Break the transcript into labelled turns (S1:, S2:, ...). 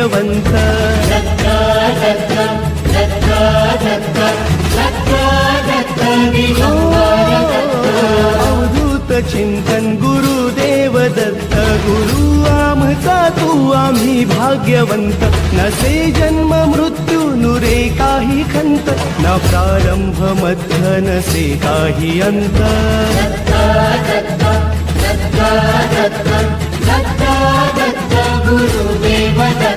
S1: भाग्यवंत अवधूत चिंतन गुरुदेव दत्त गुरु आमचा तू आम्ही भाग्यवंत नसे जन्म मृत्यू नुरे काही खंत न प्रारंभ मध्य नसे काही अंत
S2: गुरुदेव दत्त